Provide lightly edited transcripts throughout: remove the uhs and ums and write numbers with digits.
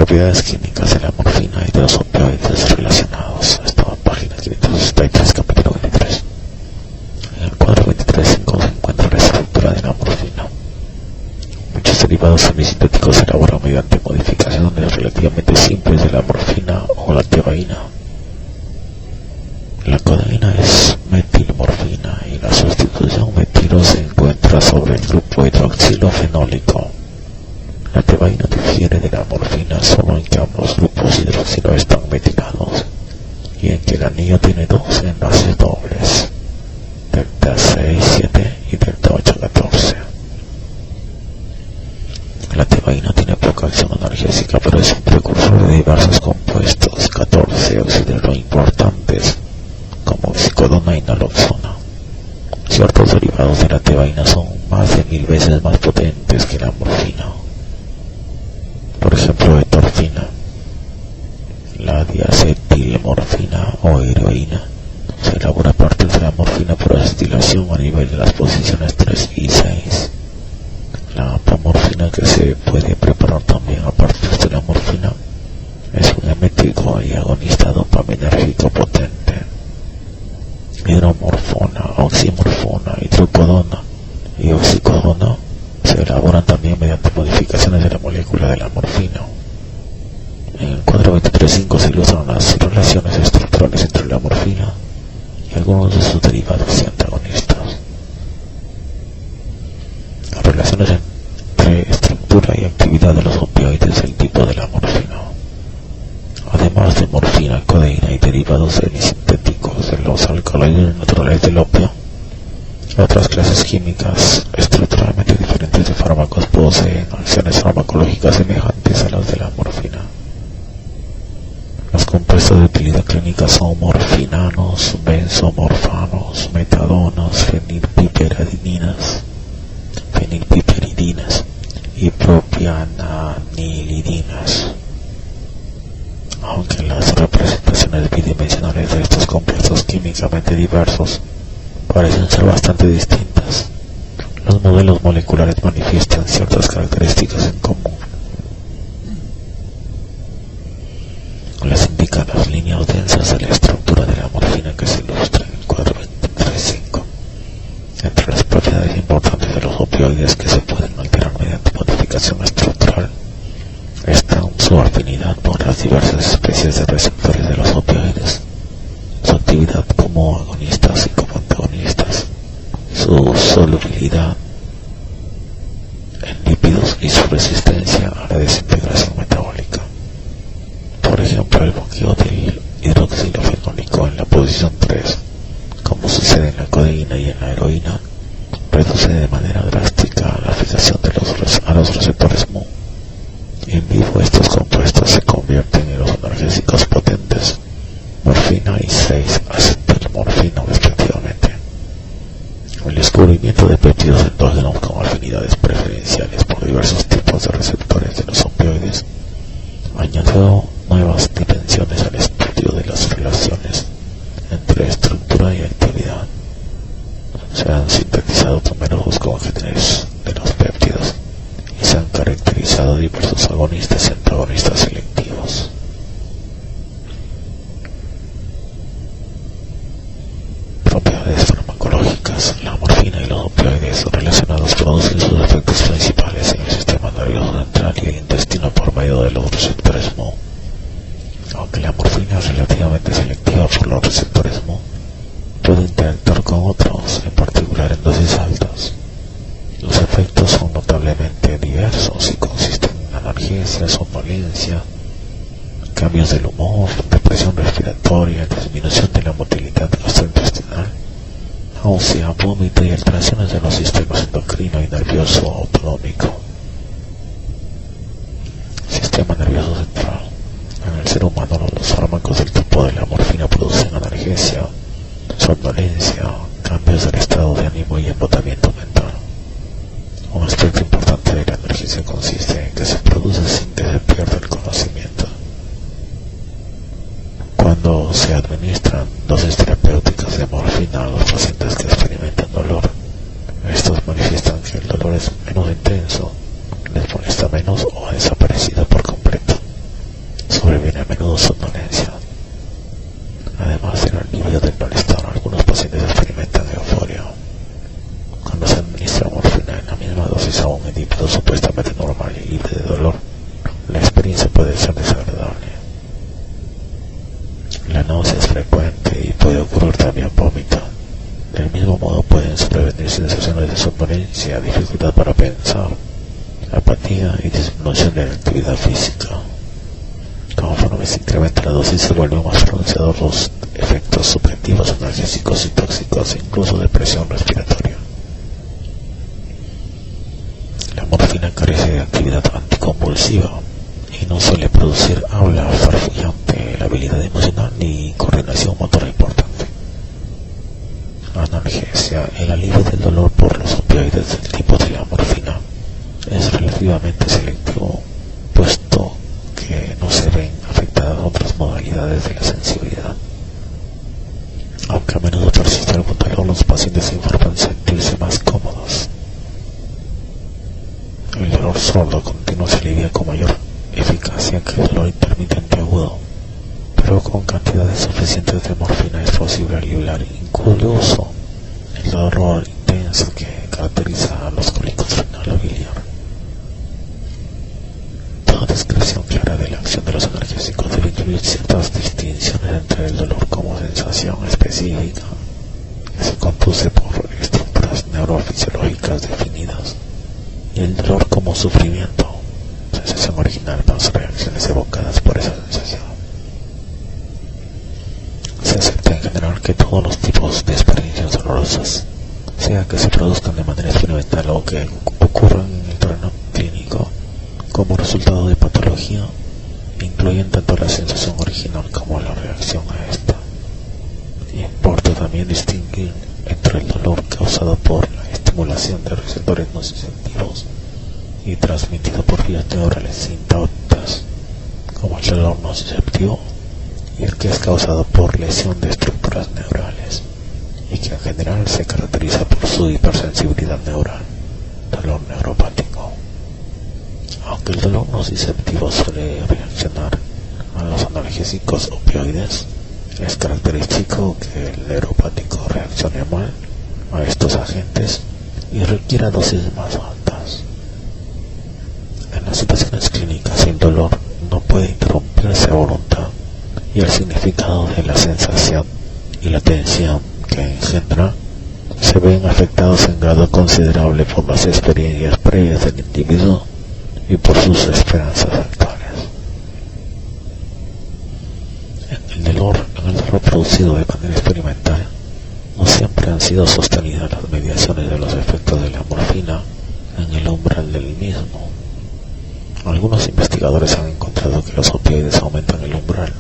Propiedades químicas de la morfina y de los opioides relacionados. Estaba en página 563, capítulo 23. En el cuadro 23.5 se encuentra la estructura de la morfina. Muchos derivados semisintéticos se elaboran mediante modificaciones relativamente simples de la morfina o la tebaína. La codeína es metilmorfina y la sustitución metilo se encuentra sobre el grupo hidroxilofenólico. La tebaína difiere de la morfina solo en que ambos grupos hidroxilo están metilados y en que el anillo tiene dos enlaces dobles, delta 6,7 y delta 8,14. La tebaína tiene poca acción analgésica, pero es un precursor de diversos compuestos 14 oxidero importantes como oxicodona y naloxona. Ciertos derivados de la tebaína son más de 1000 veces más potentes que la morfina. Por ejemplo, etorfina, la diacetilmorfina o heroína se elabora a partir de la morfina por destilación a nivel de las posiciones 3 y 6. La apomorfina, que se puede preparar también a partir de la morfina, es un emético y agonista dopaminérgico potente. Hidromorfona, oximorfona, hidrocodona y oxicodona se elaboran también mediante modificaciones de la molécula de la morfina. En el cuadro 23.5 se ilustran las relaciones estructurales entre la morfina y algunos de sus derivados y antagonistas. Las relaciones entre estructura y actividad de los opioides del tipo de la morfina. Además de morfina, codeína y derivados semisintéticos de los alcaloides naturales del opio, otras clases químicas estructuralmente diferentes de fármacos poseen acciones farmacológicas semejantes a las de la morfina. Los compuestos de utilidad clínica son morfinanos, benzomorfanos, metadonas, fenilpiperidinas y propiananilidinas. Aunque las representaciones bidimensionales de estos compuestos químicamente diversos parecen ser bastante distintas, los modelos moleculares manifiestan ciertas características en común. Las indican las líneas densas de la estructura de la morfina que se ilustra en el cuadro 23.5. Entre las propiedades importantes de los opioides que se pueden alterar mediante modificación estructural están su afinidad por las diversas especies de receptores de los opioides, su actividad como agonistas y como antagonistas, su solubilidad en lípidos y su resistencia a la desintegración metabólica. Por ejemplo, el bloqueo del hidroxilofenólico en la posición 3, como sucede en la codeína y en la heroína, reduce de manera drástica la fijación a los receptores Mu. En vivo, estos compuestos se convierten en los analgésicos potentes morfina y 6-acetilmorfina respectivamente. El descubrimiento de péptidos endógenos con afinidades preferenciales por diversos tipos de receptores de los opioides añadió nuevas dimensiones al estudio de las relaciones entre estructura y actividad. Se han sintetizado numerosos congéneres de los péptidos y se han caracterizado diversos agonistas y antagonistas selectivos. Propiedades farmacológicas. La morfina y los opioides relacionados producen sus efectos principales en el sistema nervioso central y el intestino por medio de los receptores Mu. Aunque la morfina es relativamente selectiva por los receptores Mu, puede interactuar con otros, en particular en dosis altas. Los efectos son notablemente diversos y consisten en analgesia, somnolencia, cambios del humor, depresión respiratoria, disminución de la motilidad gastrointestinal, náusea, vómito y alteraciones de los sistemas endocrino y nervioso autonómico. Sistema nervioso central. En el ser humano, los fármacos del tipo de la morfina producen analgesia, somnolencia, cambios del estado de ánimo y embotamiento mental. Un aspecto importante de la analgesia consiste en que se produce sin que se pierda el conocimiento. Cuando se administran dosis terapéuticas de morfina a los pacientes que experimentan dolor, estos manifiestan que el dolor es menos intenso, les molesta menos o ha desaparecido por completo. normal y libre de dolor, la experiencia puede ser desagradable. La náusea es frecuente y puede ocurrir también vómito. Del mismo modo pueden sobrevenir sensaciones de somnolencia, dificultad para pensar, apatía y disminución de la actividad física. Conforme se incrementa la dosis se vuelven más pronunciados los efectos subjetivos analgésicos y tóxicos, incluso depresión respiratoria. La morfina carece de actividad anticonvulsiva y no suele producir habla farfullante, la habilidad emocional ni coordinación motora importante. Analgesia: el alivio del dolor por los opioides del tipo de la morfina es relativamente selectivo, puesto que no se ven afectadas otras modalidades de la sensibilidad. Aunque a menudo persiste algún dolor, los pacientes informan sentirse más cómodos. El dolor sordo continuo se alivia con mayor eficacia que el dolor intermitente agudo, pero con cantidades suficientes de morfina es posible aliviar incluso el dolor intenso que caracteriza a los cólicos renal o biliar. Toda descripción clara de la acción de los analgésicos debe incluir ciertas distinciones entre el dolor como sensación específica, que se conduce por estructuras neurofisiológicas definidas, y el dolor como sufrimiento, sensación original más reacciones evocadas por esa sensación. Se acepta en general que todos los tipos de experiencias dolorosas, sea que se produzcan de manera experimental o que ocurran en el terreno clínico como resultado de patología, incluyen tanto la sensación original como la reacción a esta. Importa también distinguir entre el dolor causado por la estimulación de receptores nociceptivos y transmitido por vías neurales intactas, como el dolor nociceptivo, y el que es causado por lesión de estructuras neurales, y que en general se caracteriza por su hipersensibilidad neural, dolor neuropático. Aunque el dolor nociceptivo suele reaccionar a los analgésicos opioides, es característico que el neuropático reaccione mal a estos agentes y requiera dosis más altas. En las situaciones clínicas el dolor no puede interrumpirse a voluntad, y el significado de la sensación y la tensión que engendra se ven afectados en grado considerable por las experiencias previas del individuo y por sus esperanzas actuales. En el dolor producido de manera experimental, no siempre han sido sostenidas las mediaciones de los efectos de la morfina en el umbral del mismo. Algunos investigadores han encontrado que los opioides aumentan el umbral,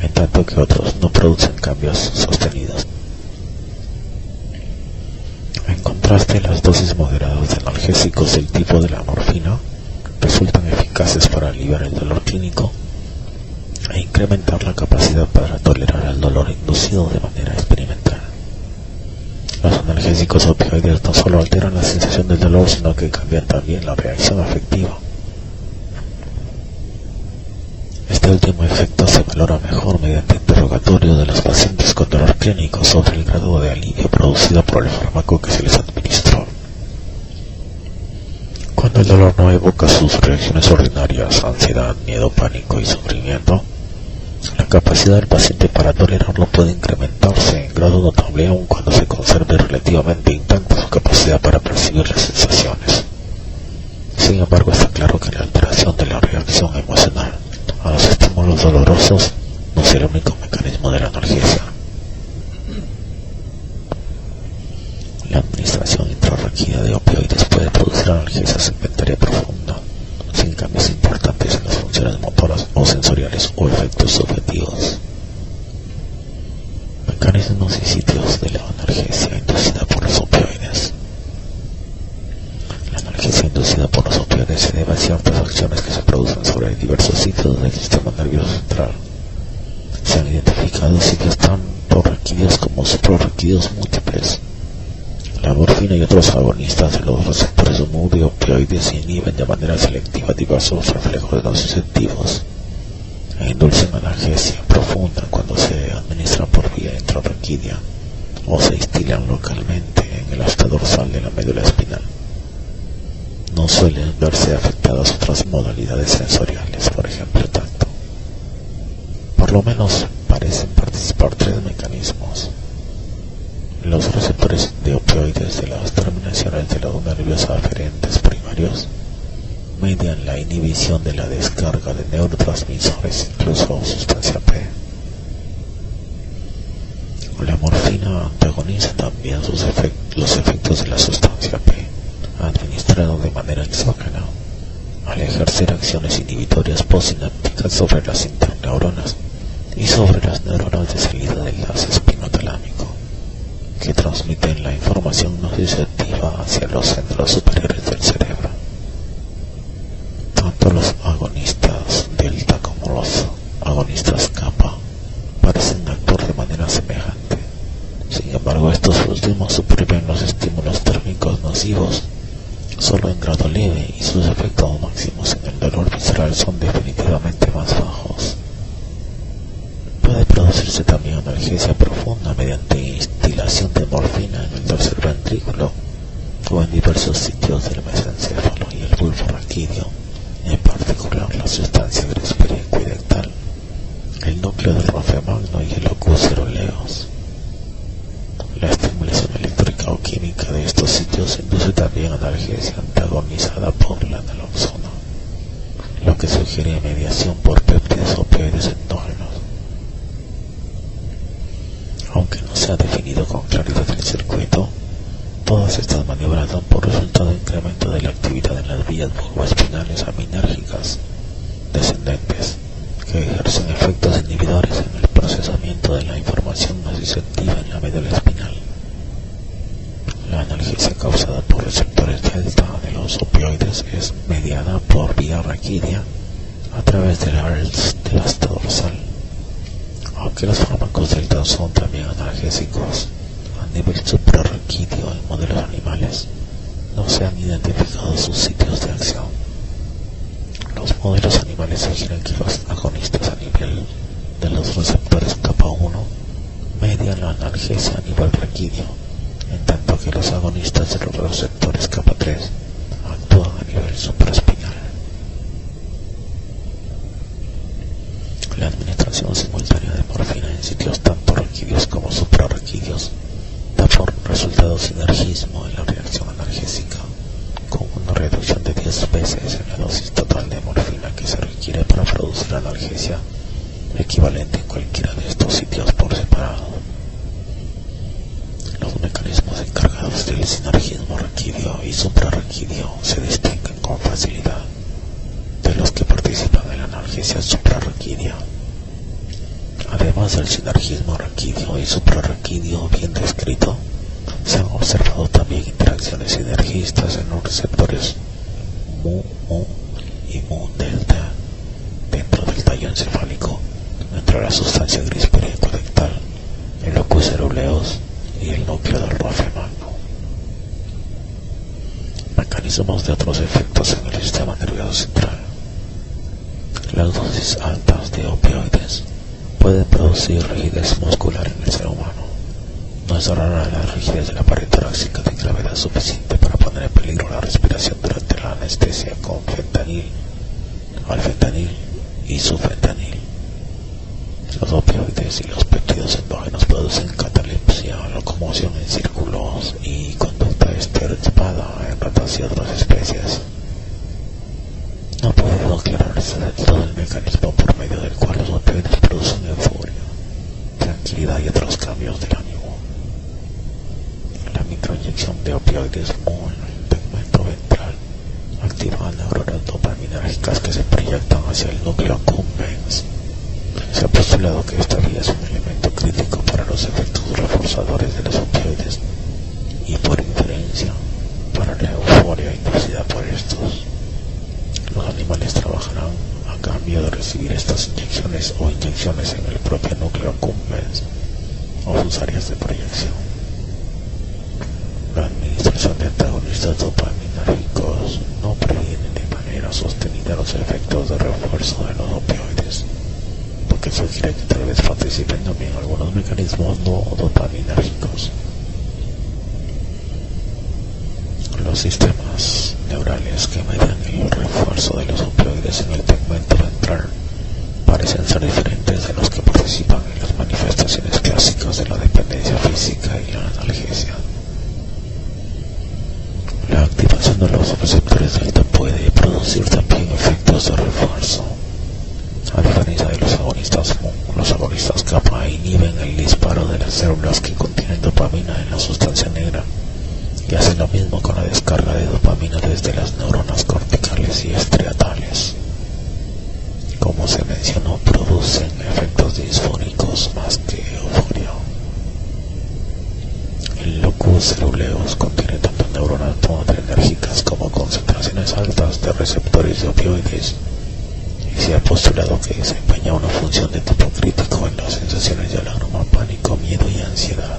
en tanto que otros no producen cambios sostenidos. En contraste, las dosis moderadas de analgésicos del tipo de la morfina resultan eficaces para aliviar el dolor clínico e incrementar la capacidad para tolerar el dolor inducido de manera experimental. Los analgésicos opioides no solo alteran la sensación del dolor, sino que cambian también la reacción afectiva. Este último efecto se valora mejor mediante interrogatorio de los pacientes con dolor clínico sobre el grado de alivio producido por el fármaco que se les administró. Cuando el dolor no evoca sus reacciones ordinarias, ansiedad, miedo, pánico y sufrimiento, la capacidad del paciente para tolerarlo puede incrementarse en grado notable aun cuando se conserve relativamente intacta su capacidad para percibir las sensaciones. Sin embargo, está claro que la alteración de la reacción emocional a los estímulos dolorosos no es el único mecanismo de la analgesia. La administración intrarraquídea de opioides puede producir analgesia segmentaria profunda, sin cambios importantes en las funciones motoras o sensoriales o efectos subjetivos. Mecanismos y sitios de la analgesia inducida por los opioides. La analgesia inducida por los opioides se debe a ciertas acciones que se producen sobre diversos sitios del sistema nervioso central. Se han identificado sitios tanto raquídeos como suprarraquídeos múltiples. La morfina y otros agonistas de los receptores MU de opioides inhiben de manera selectiva diversos reflejos nociceptivos e inducen analgesia profunda cuando se administran por vía intrarraquídea o se instilan localmente en el asta dorsal de la médula espinal. no suelen verse afectadas otras modalidades sensoriales, por ejemplo el tacto. Por lo menos parecen participar tres mecanismos. Los receptores de opioides de las terminaciones de la onda nerviosa aferentes primarios median la inhibición de la descarga de neurotransmisores, incluso sustancia P. La morfina antagoniza también los efectos de la sustancia P, administrado de manera exógena, al ejercer acciones inhibitorias postsinápticas sobre las interneuronas y sobre las neuronas de salida del enlace espinotalámico, que transmiten la información nociceptiva hacia los centros superiores del cerebro. Tanto los agonistas delta como los agonistas kappa parecen actuar de manera semejante. Sin embargo, estos últimos suprimen los estímulos térmicos nocivos solo en grado leve y sus efectos máximos en el dolor visceral son definitivamente más bajos. Puede producirse también analgesia profunda mediante instilación de morfina en el tercer ventrículo o en diversos sitios del mesencéfalo y el bulbo raquídeo, en particular la sustancia gris pericuidectal, el núcleo del rofemagno y el locus ceruleus. La estimulación eléctrica o química de estos sitios induce también analgesia antagonizada por la naloxona, lo que sugiere mediación por péptidos opioides endógenos. Aunque no se ha definido con claridad el circuito, todas estas maniobras dan por resultado incremento de la actividad en las vías bulboespinales aminérgicas descendentes, que ejercen efectos inhibidores en el procesamiento de la información nociceptiva en la médula espinal. La analgesia causada por receptores delta de los opioides es mediada por vía raquídea a través del ARLS del asta dorsal. Aunque los fármacos delta son también analgésicos a nivel suprarraquídeo en modelos animales, no se han identificado sus sitios de acción. Los modelos animales sugieren que los agonistas a nivel de los receptores kappa 1 median la analgesia a nivel raquídeo, en tanto que los agonistas de los receptores kappa 3 actúan a nivel supraespinal. La administración simultánea de morfina en sitios tanto raquídeos como suprarraquídeos da por resultado sinergismo en la reacción analgésica, con una reducción de 10 veces en la dosis total de morfina que se requiere para producir analgesia equivalente en cualquiera de estos sitios por separado. Los mecanismos encargados del sinergismo raquídeo y suprarraquídeo se distinguen con facilidad de los que participan en la analgesia suprarraquídea. Además del sinergismo raquídeo y suprarraquídeo bien descrito, se han observado también interacciones sinergistas en los receptores mu y mu-delta dentro del tallo encefálico entre la sustancia gris pericuadectal, el locus ceruleus y el núcleo del rofemagno. Mecanismos de otros efectos en el sistema nervioso central. Las dosis altas de opioides pueden producir rigidez muscular en el ser humano. No es rara la rigidez de la pared torácica de gravedad suficiente para poner en peligro la respiración durante la anestesia con fentanil, alfentanil y sufentanil. Los opioides y los péptidos endógenos producen catalepsia, locomoción en círculos y conducta estereotipada en ratas y otras especies. No ha podido aclararse del todo el mecanismo por medio del cual los opioides producen euforia, tranquilidad y otros cambios del ánimo. La microinyección de opioides en el tegmento ventral activa neuronas dopaminérgicas que se proyectan hacia el núcleo accumbens. Se ha postulado que esta vía es un elemento crítico para los efectos reforzadores de los opioides y, por inferencia, para la euforia inducida por estos. Los animales trabajarán a cambio de recibir estas inyecciones o inyecciones en el propio núcleo accumbens o sus áreas de proyección. La administración de antagonistas dopaminérgicos no previene de manera sostenida los efectos de refuerzo de los opioides, porque sugiere que tal vez participen también algunos mecanismos no dopaminérgicos. Los sistemas neurales que median el refuerzo de los opioides en el tegmento ventral parecen ser diferentes de los que participan en las manifestaciones clásicas de la dependencia física y la analgesia. La activación de los receptores delta puede producir también efectos de refuerzo. A diferencia de los agonistas kappa inhiben el disparo de las células que contienen dopamina en la sustancia negra y hacen lo mismo con la descarga de dopamina desde las neuronas corticales y estriatales. Como se mencionó, producen efectos disfónicos más que euforia. El locus coeruleus contiene tanto neuronas noradrenérgicas como concentraciones altas de receptores de opioides, y se ha postulado que desempeña una función de tipo crítico en las sensaciones de alarma, pánico, miedo y ansiedad.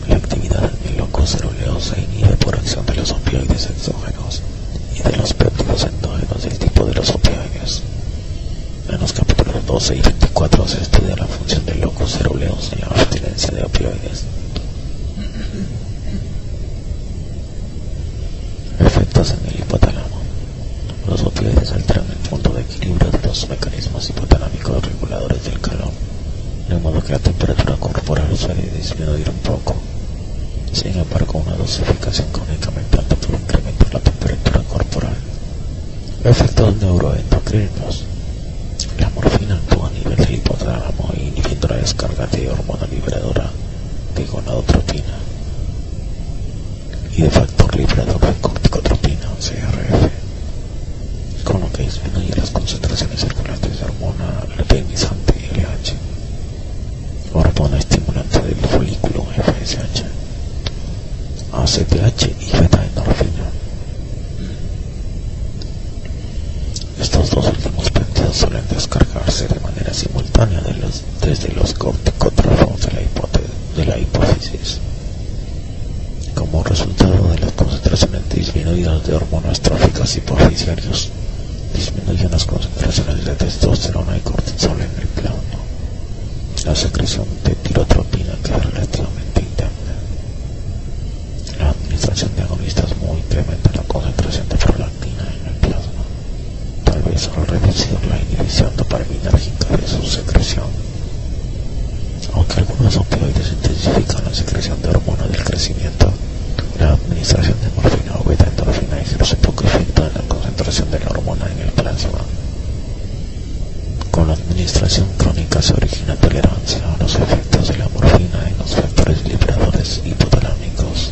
La actividad en el locus coeruleus se inhibe por acción de los opioides exógenos y de los péptidos endógenos del tipo de los opioides. En los capítulos 12 y 24 se estudia la función del locus coeruleus en la abstinencia de opioides. Efectos en el hipotálamo. Los opioides alteran el punto de equilibrio de los mecanismos hipotalámicos reguladores del calor, de modo que la temperatura corporal suele disminuir un poco. Sin embargo, una dosificación crónicamente alta puede incrementar la temperatura corporal. Efectos neuroendocrinos. La morfina actúa a nivel del hipotálamo inhibiendo la descarga de hormona liberadora de gonadotropina y de factor liberador de corticotropina, CRF, con lo que disminuye las concentraciones circulantes de hormona luteinizante LH, hormona estimulante del folículo FSH, ACTH y beta-endorfina. Estos dos últimos péptidos suelen descargarse de manera simultánea desde los corticotrófos de la hipófisis. Como resultado de las concentraciones disminuidas de hormonas tróficas hipofisiarios, disminuyen las concentraciones de testosterona y cortisol en el plasma. La secreción de tirotropina queda relativamente intacta. La administración de agonistas muy incrementa la concentración de prolactina en el plasma, tal vez al reducir la inhibición dopaminérgica de su secreción. Aunque algunos opioides intensifican la secreción de hormona del crecimiento, la administración de morfina o beta-endorfina ejerce poco efecto en la concentración de la hormona en el plasma. Con la administración crónica se origina tolerancia a los efectos de la morfina en los factores liberadores hipotalámicos.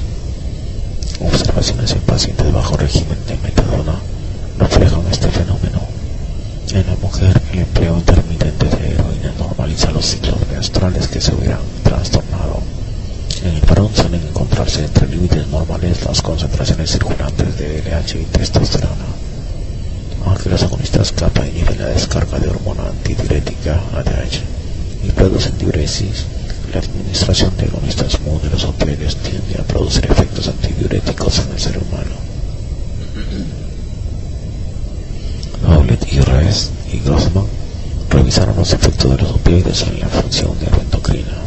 Observaciones en pacientes bajo régimen de metadona reflejan este fenómeno. En la mujer, el empleo intermitente de heroína normaliza los ciclos menstruales que se hubieran trastornado. En el varón suelen encontrarse entre límites normales las concentraciones circulantes de LH y testosterona. Aunque los agonistas kappa inhiben la descarga de hormona antidiurética ADH y producen diuresis, la administración de agonistas mu de los opioides tiende a producir efectos antidiuréticos en el ser humano. Howlett y Rees y Grossman revisaron los efectos de los opioides en la función neuroendocrina.